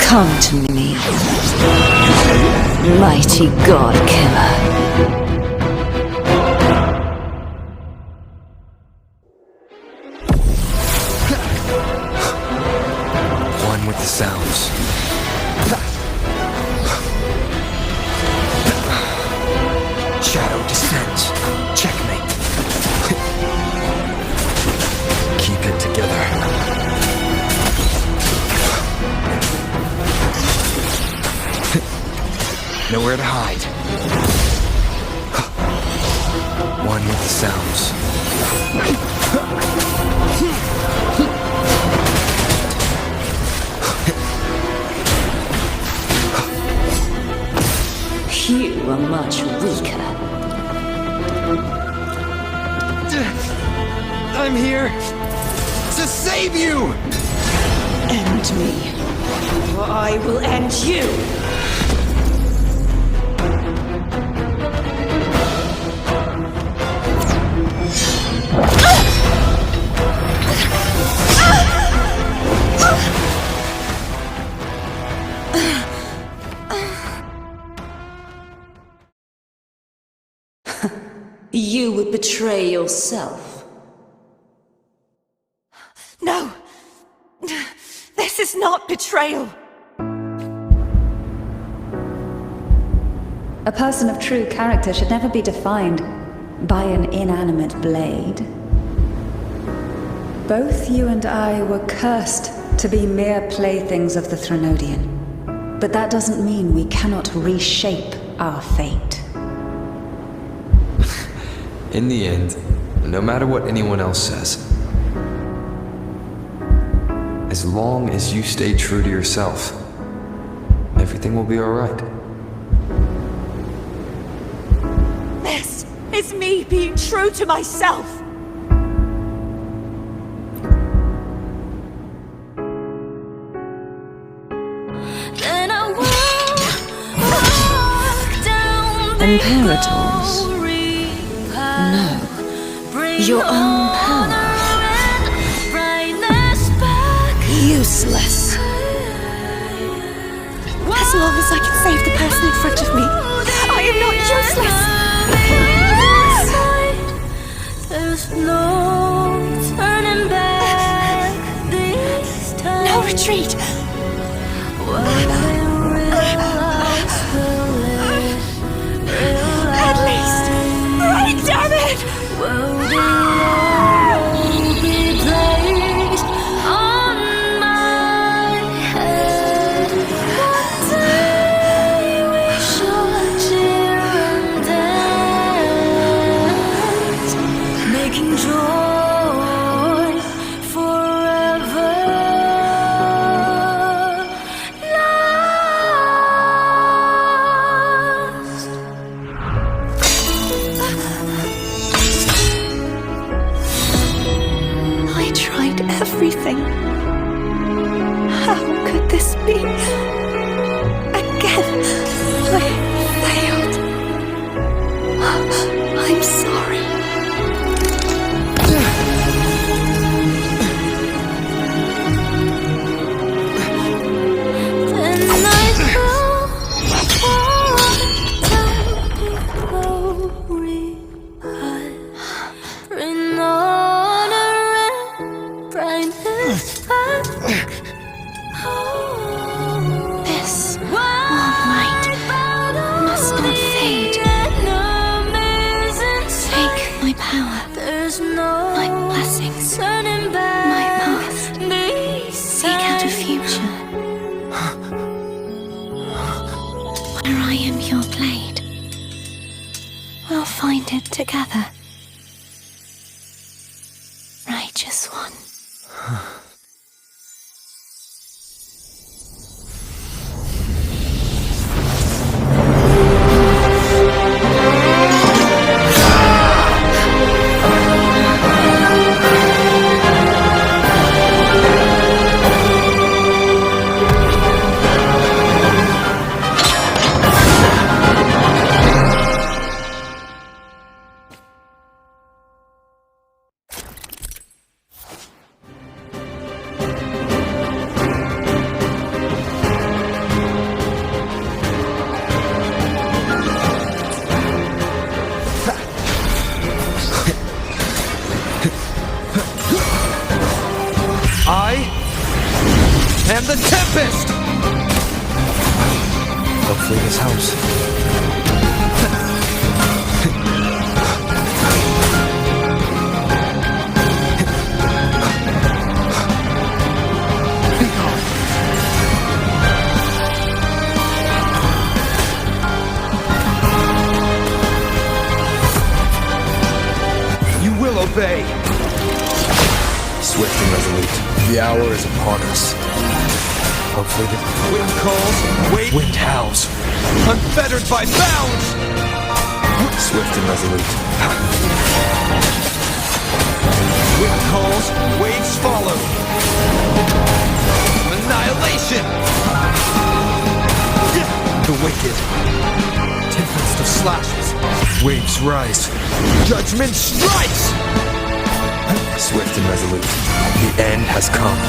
Come to me, mighty God Killer. One with the sounds. Shadow descends. Checkmate. Keep it together. Nowhere to hide. One with the sounds. You are much weaker. I'm here to save you! End me, or I will end you! You would betray yourself. No! This is not betrayal! A person of true character should never be defined by an inanimate blade. Both you and I were cursed to be mere playthings of the Threnodian. But that doesn't mean we cannot reshape our fate. In the end, no matter what anyone else says, as long as you stay true to yourself, everything will be alright. This is me being true to myself! Imperators? No. Your own power. Useless. As long as I can save the person in front of me, I am not useless! There's no turning back this time. No retreat! At least, break, damn it! Everything. How could this be? Again, I failed. I'm sorry. Then I This warm light must not fade. Take my power, my blessings, my past. Seek out a future where I am your blade. We'll find it together. Righteous one. And the Tempest! Hopefully this helps. You will obey! Swift and resolute. The hour is upon us. Hopefully the Wind calls, wind howls. Unfettered by bounds! swift and resolute. Wind calls, waves follow. Annihilation! The wicked. Tempest of slashes. Waves rise. Judgment strikes! Swift and resolute. The end has come.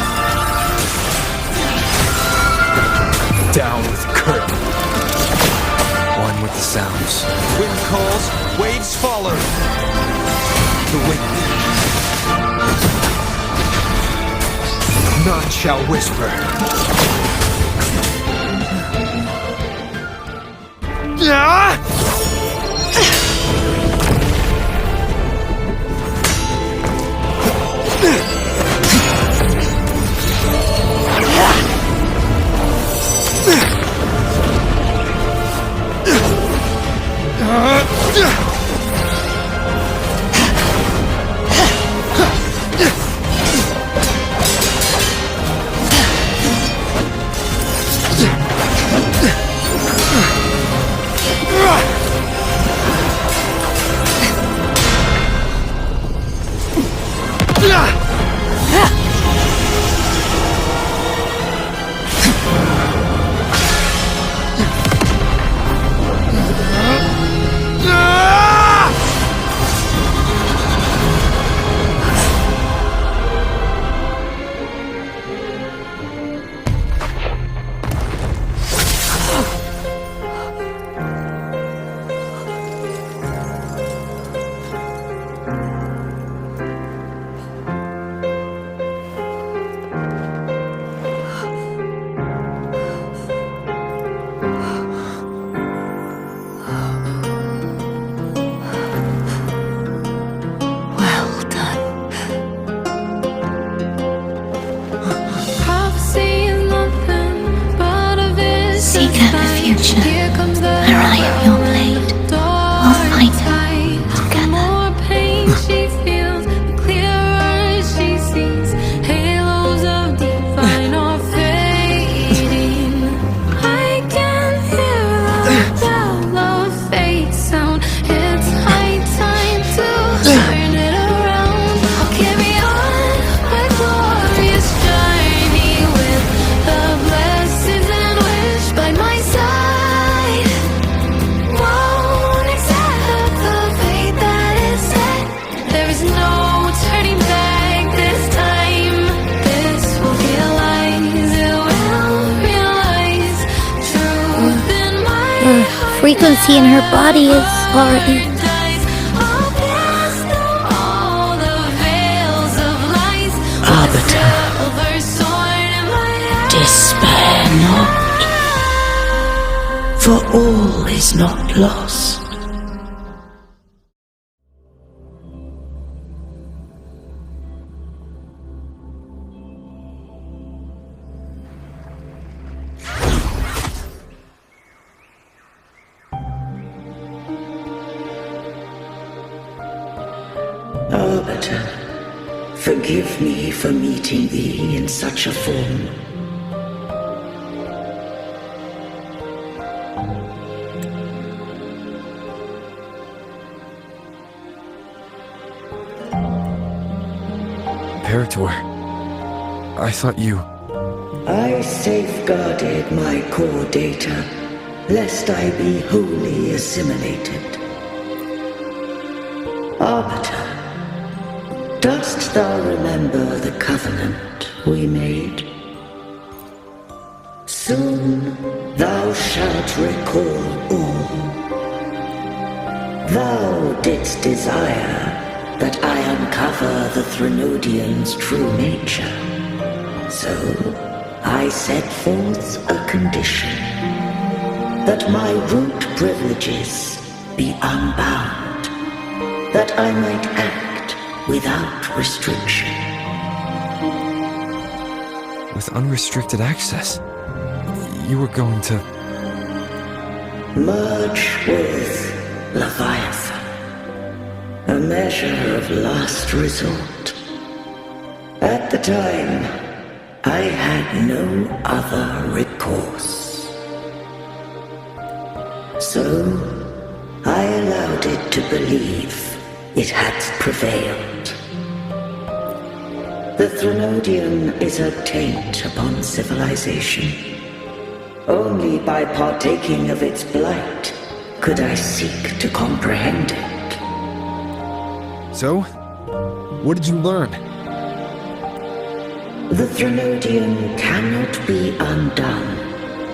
Down with curtain. One with the sounds. Wind calls, waves follow. The wicked. None shall whisper. Frequency in her body is already. Arbiter, despair not, for all is not lost. Arbiter, forgive me for meeting thee in such a form. Imperator, I thought you... I safeguarded my core data, lest I be wholly assimilated. Arbiter, dost thou remember the covenant we made? Soon thou shalt recall all. Thou didst desire that I uncover the Threnodian's true nature. So, I set forth a condition that my root privileges be unbound, that I might act without restriction. With unrestricted access, you were going to... Merge with Leviathan, a measure of last resort. At the time, I had no other recourse. So, I allowed it to believe it had prevailed. The Threnodian is a taint upon civilization. Only by partaking of its blight could I seek to comprehend it. So, what did you learn? The Threnodian cannot be undone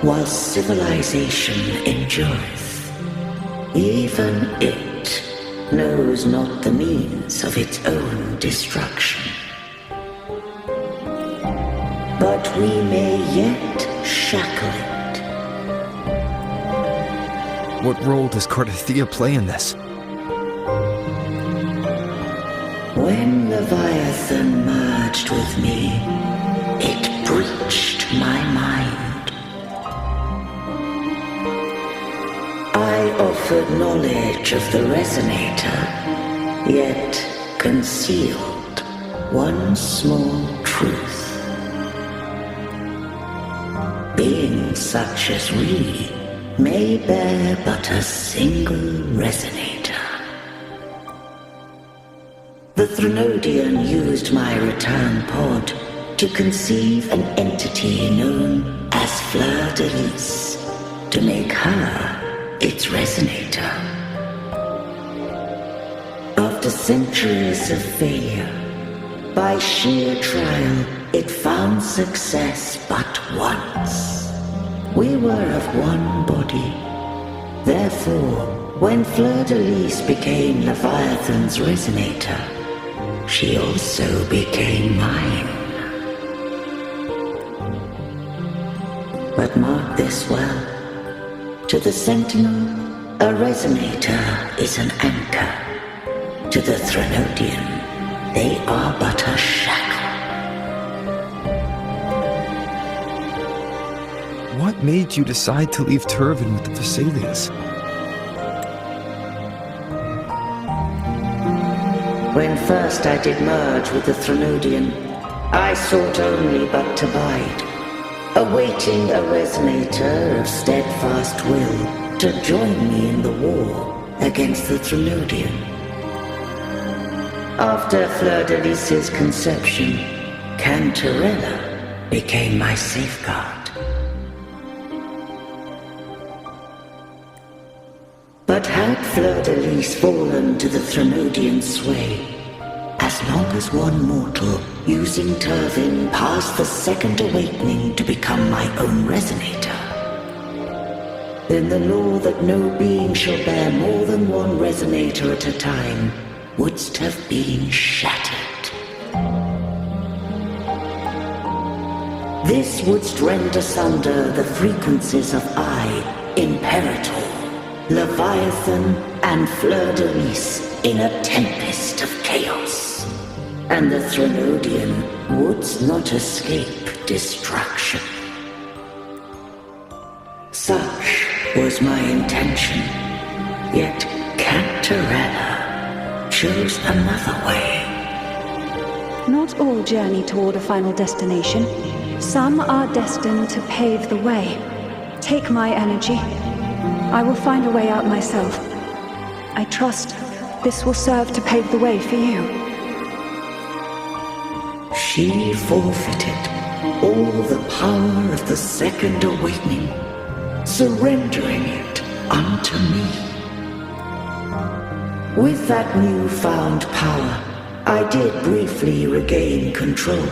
while civilization endureth. Even it knows not the means of its own destruction. But we may yet shackle it. What role does Cardathia play in this? When Leviathan merged with me, it breached my mind. I offered knowledge of the Resonator, yet concealed one small truth. Beings such as we may bear but a single Resonator. The Threnodian used my return pod to conceive an entity known as Fleur de Lis, to make her its Resonator. After centuries of failure, by sheer trial, it found success but once. We were of one body. Therefore, when Fleur de Lis became Leviathan's Resonator, she also became mine. But mark this well. To the Sentinel, a Resonator is an anchor. To the Threnodian, they are but a shackle. What made you decide to leave Turvin with the Thessalians? When first I did merge with the Threnodian, I sought only but to bide, awaiting a Resonator of steadfast will to join me in the war against the Threnodian. After Fleur de Lis's conception, Cantarella became my safeguard. But had Fleur de Lis fallen to the Threnodian sway, as long as one mortal using Turvin passed the second awakening to become my own Resonator, then the law that no being shall bear more than one Resonator at a time wouldst have been shattered. This wouldst rend asunder the frequencies of I, Imperator, Leviathan, and Fleur de Lis in a tempest of chaos, and the Threnodian wouldst not escape destruction. Such was my intention, yet Cantarella chose another way. Not all journey toward a final destination. Some are destined to pave the way. Take my energy. I will find a way out myself. I trust this will serve to pave the way for you. She forfeited all the power of the second awakening, surrendering it unto me. With that newfound power, I did briefly regain control,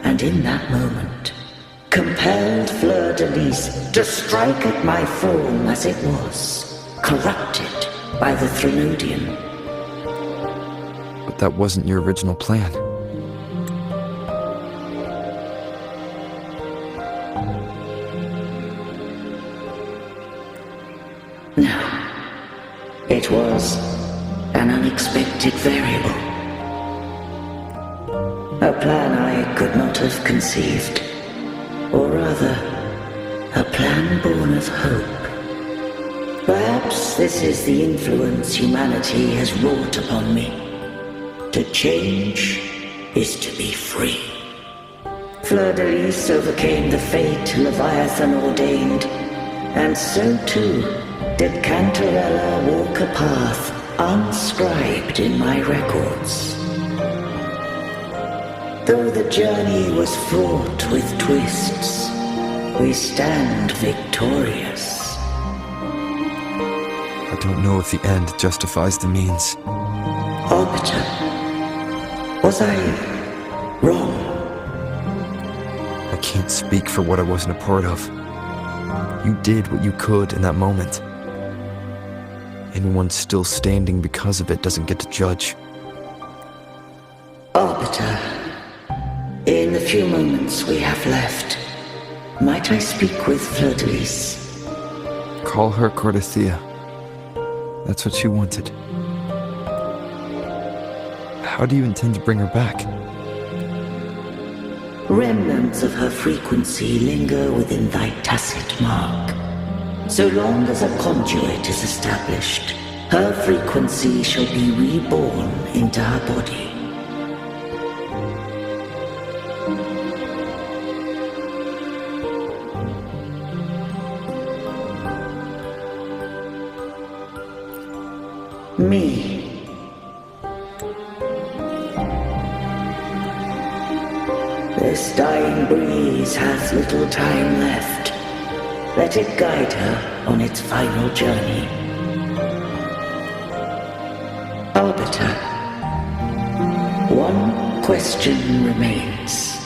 and in that moment, compelled Fleur de Lis to strike at my form as it was, corrupted by the Threnodian. But that wasn't your original plan. It was an unexpected variable. A plan I could not have conceived. Or rather, a plan born of hope. Perhaps this is the influence humanity has wrought upon me. To change is to be free. Fleur-de-Lis overcame the fate Leviathan ordained, and so too did Cantarella walk a path unscribed in my records. Though the journey was fraught with twists, we stand victorious. I don't know if the end justifies the means. Arbiter, was I wrong? I can't speak for what I wasn't a part of. You did what you could in that moment. Anyone still standing because of it doesn't get to judge. Arbiter, in the few moments we have left, might I speak with Fleur-de-Lis? Call her Cordelia. That's what she wanted. How do you intend to bring her back? Remnants of her frequency linger within thy tacit mark. So long as a conduit is established, her frequency shall be reborn into her body. Me. This dying breeze has little time left. Let it guide her on its final journey. Arbiter, one question remains.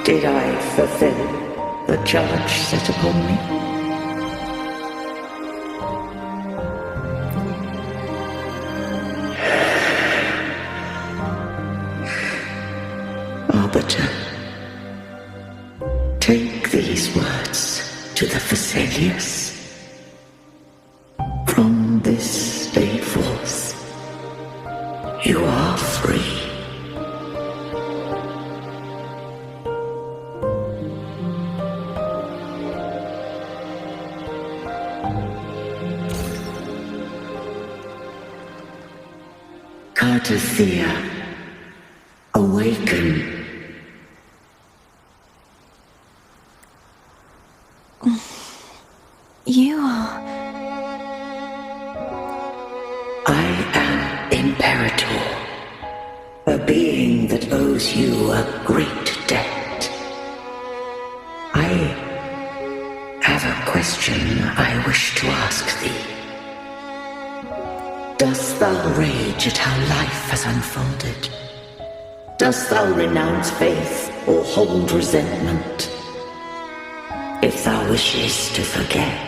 Did I fulfill the charge set upon me? Arbiter, take these words to the Vesalius. From this day forth, you are free. Cartothea, awaken. You are... I am Imperator, a being that owes you a great debt. I have a question I wish to ask thee. Dost thou rage at how life has unfolded? Dost thou renounce faith or hold resentment? If thou wishes to forget,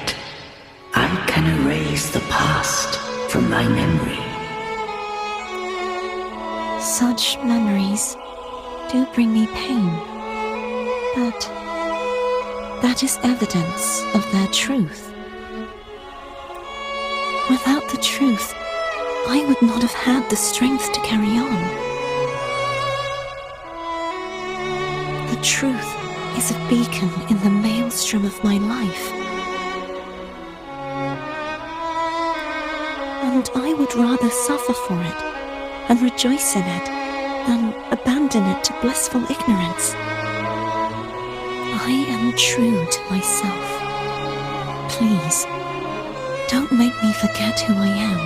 I can erase the past from thy memory. Such memories do bring me pain, but that is evidence of their truth. Without the truth, I would not have had the strength to carry on. The truth is a beacon in the maelstrom of my life. And I would rather suffer for it and rejoice in it than abandon it to blissful ignorance. I am true to myself. Please, don't make me forget who I am.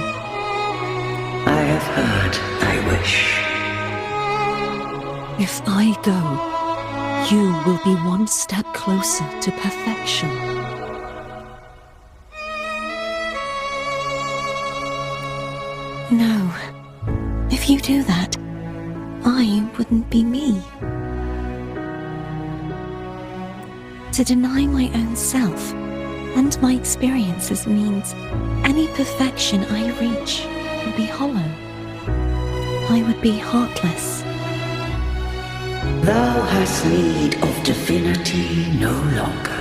I have heard thy wish. If I go, you will be one step closer to perfection. No. If you do that, I wouldn't be me. To deny my own self and my experiences means any perfection I reach will be hollow. I would be heartless. Thou hast need of divinity no longer.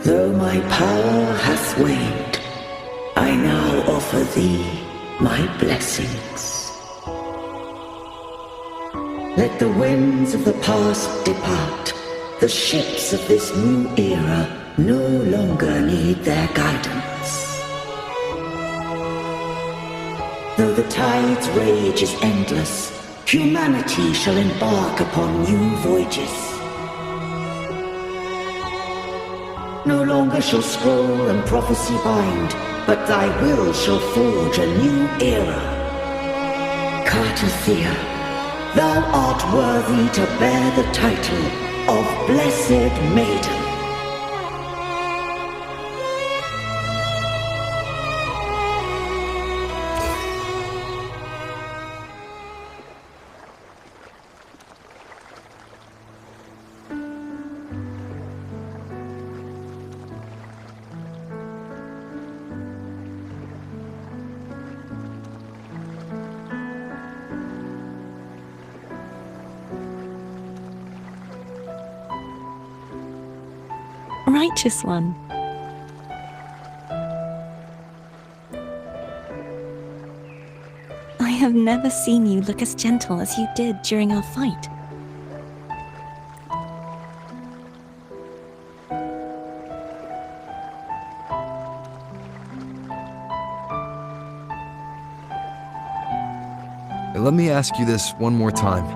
Though my power hath waned, I now offer thee my blessings. Let the winds of the past depart. The ships of this new era no longer need their guidance. Though the tide's rage is endless, humanity shall embark upon new voyages. No longer shall scroll and prophecy bind, but thy will shall forge a new era. Cartothea, thou art worthy to bear the title of Blessed Maiden. Righteous one. I have never seen you look as gentle as you did during our fight. Let me ask you this one more time.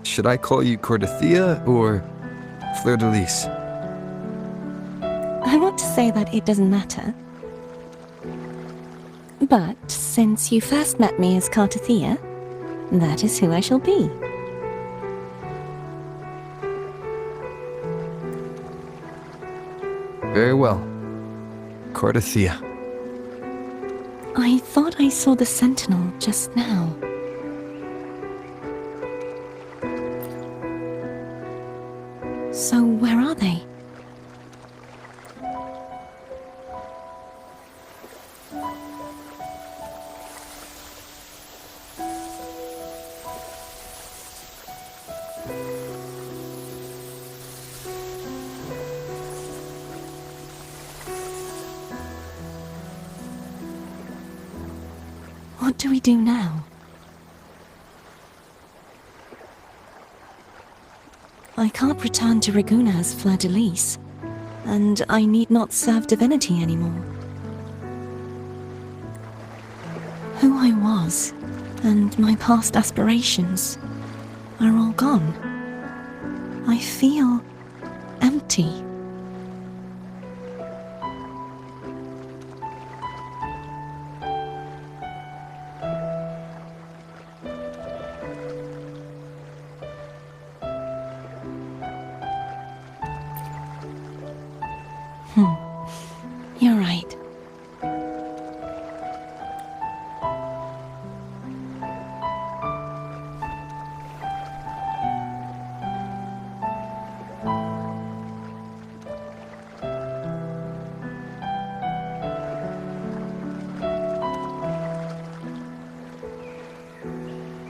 Should I call you Cartothea or Fleur de Lis? I want to say that it doesn't matter. But since you first met me as Cartothea, that is who I shall be. Very well. Cartothea. I thought I saw the sentinel just now. So where are they? What do we do now? I can't return to Reguna as Fleur de Lis, and I need not serve divinity anymore. Who I was, and my past aspirations, are all gone. I feel empty. You're right.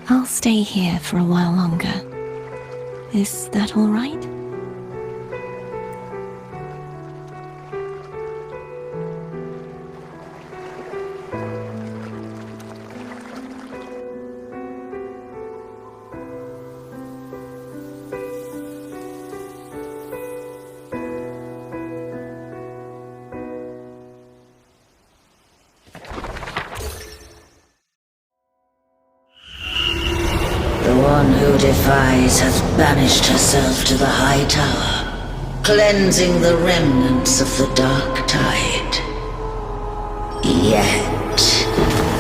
I'll stay here for a while longer. Is that all right? One who defies hath banished herself to the high tower, cleansing the remnants of the dark tide. Yet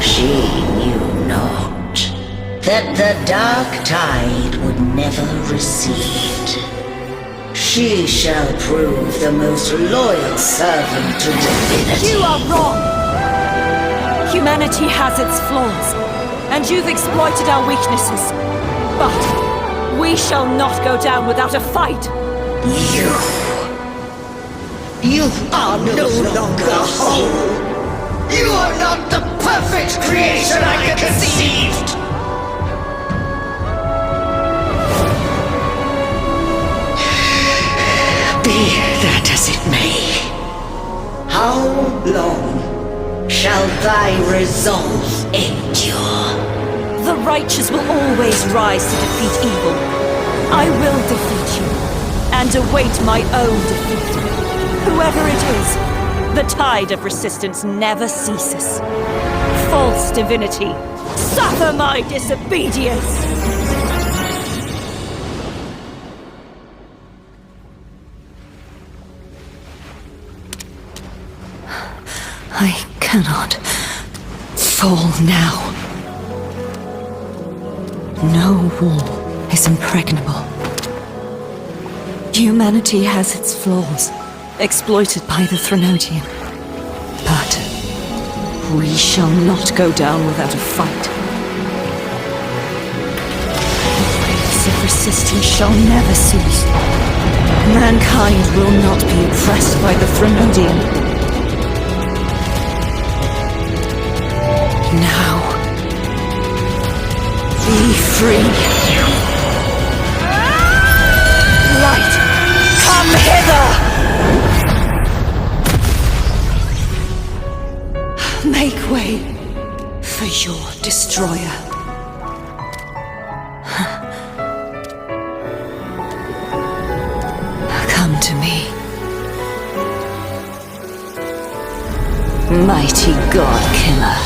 she knew not that the dark tide would never recede. She shall prove the most loyal servant to divinity. You are wrong! Humanity has its flaws, and you've exploited our weaknesses. But we shall not go down without a fight! You are no longer whole! You are not the perfect creation I conceived! Be that as it may, long shall thy resolve endure? The righteous will always rise to defeat evil. I will defeat you, and await my own defeat. Whoever it is, the tide of resistance never ceases. False divinity, suffer my disobedience! I cannot fall now. No wall is impregnable. Humanity has its flaws, exploited by the Threnodian. But we shall not go down without a fight. The waves of resistance shall never cease. Mankind will not be oppressed by the Threnodian. Now, be free. Light, come hither! Make way for your destroyer. Come to me. Mighty God Killer.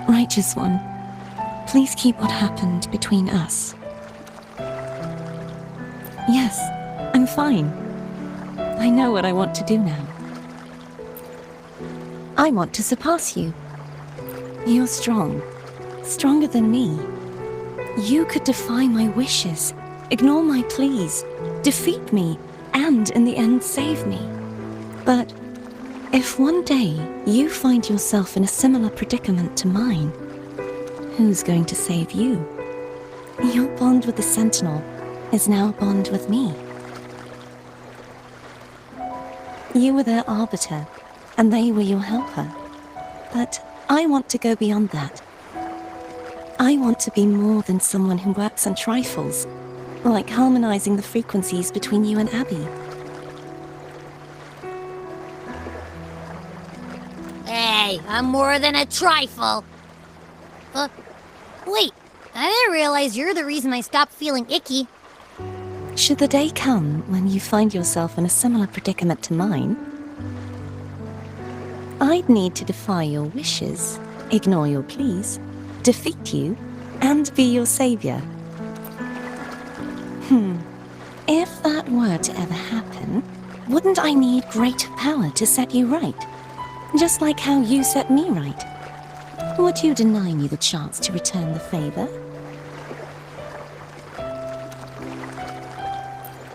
Righteous One, please keep what happened between us. Yes, I'm fine. I know what I want to do now. I want to surpass you. You're strong. Stronger than me. You could defy my wishes, ignore my pleas, defeat me, and in the end save me. But if one day you find yourself in a similar predicament to mine, who's going to save you? Your bond with the Sentinel is now a bond with me. You were their arbiter, and they were your helper. But I want to go beyond that. I want to be more than someone who works on trifles, like harmonizing the frequencies between you and Abby. Hey, I'm more than a trifle. Wait, I didn't realize you're the reason I stopped feeling icky. Should the day come when you find yourself in a similar predicament to mine, I'd need to defy your wishes, ignore your pleas, defeat you, and be your savior. If that were to ever happen, wouldn't I need greater power to set you right? Just like how you set me right. Would you deny me the chance to return the favor?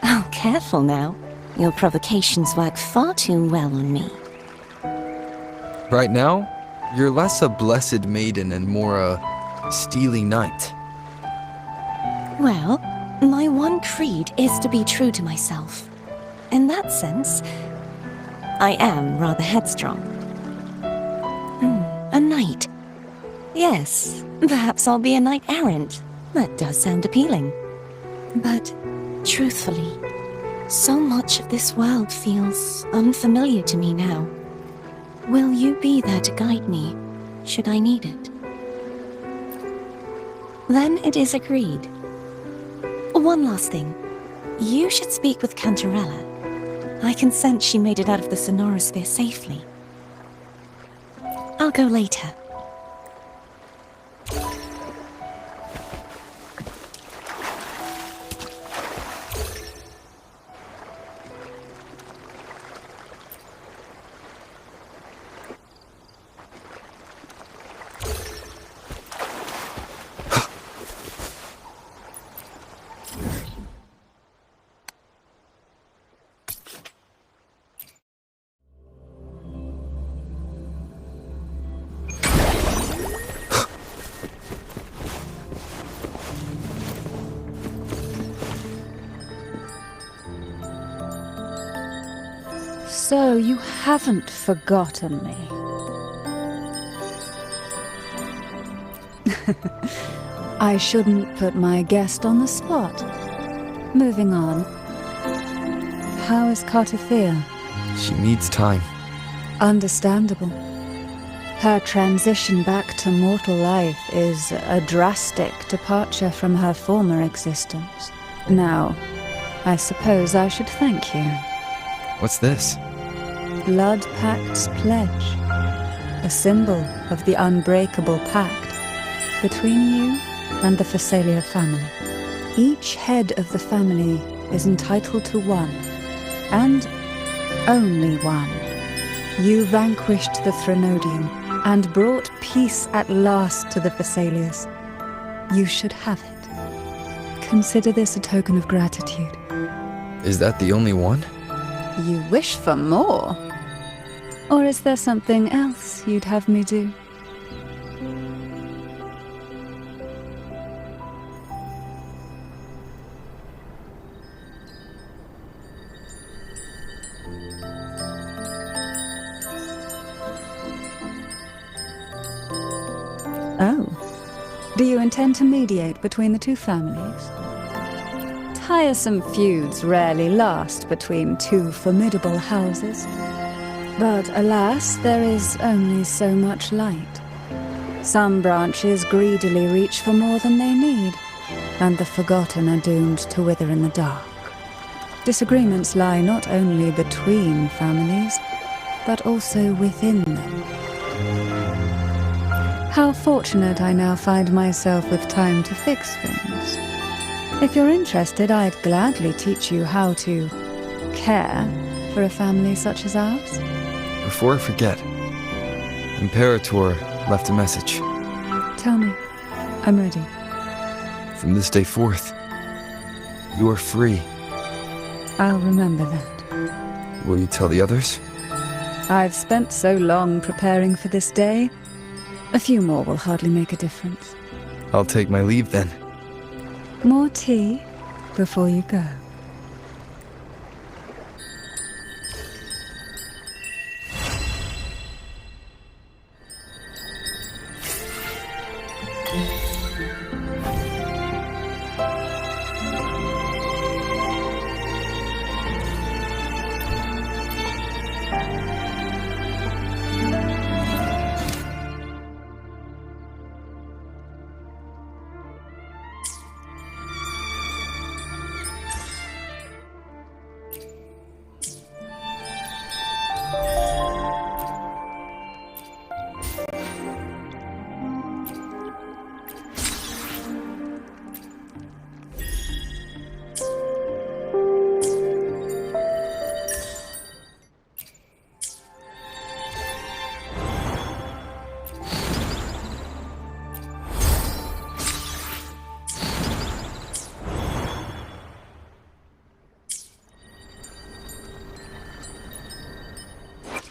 Oh, careful now. Your provocations work far too well on me. Right now, you're less a blessed maiden and more a steely knight. Well, my one creed is to be true to myself. In that sense, I am rather headstrong. A knight. Yes, perhaps I'll be a knight errant. That does sound appealing. But, truthfully, so much of this world feels unfamiliar to me now. Will you be there to guide me, should I need it? Then it is agreed. One last thing. You should speak with Cantarella. I can sense she made it out of the Sonorosphere safely. I'll go later. So you haven't forgotten me. I shouldn't put my guest on the spot. Moving on. How is Cartothea? She needs time. Understandable. Her transition back to mortal life is a drastic departure from her former existence. Now, I suppose I should thank you. What's this? Blood Pact's pledge. A symbol of the unbreakable pact between you and the Phasalia family. Each head of the family is entitled to one, and only one. You vanquished the Threnodian and brought peace at last to the Phasalias. You should have it. Consider this a token of gratitude. Is that the only one? You wish for more? Or is there something else you'd have me do? Oh. Do you intend to mediate between the two families? Tiresome feuds rarely last between two formidable houses. But alas, there is only so much light. Some branches greedily reach for more than they need, and the forgotten are doomed to wither in the dark. Disagreements lie not only between families, but also within them. How fortunate I now find myself with time to fix things. If you're interested, I'd gladly teach you how to care for a family such as ours. Before I forget, Imperator left a message. Tell me. I'm ready. From this day forth, you are free. I'll remember that. Will you tell the others? I've spent so long preparing for this day. A few more will hardly make a difference. I'll take my leave then. More tea before you go.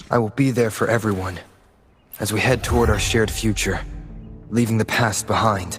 I will be there for everyone as we head toward our shared future, leaving the past behind.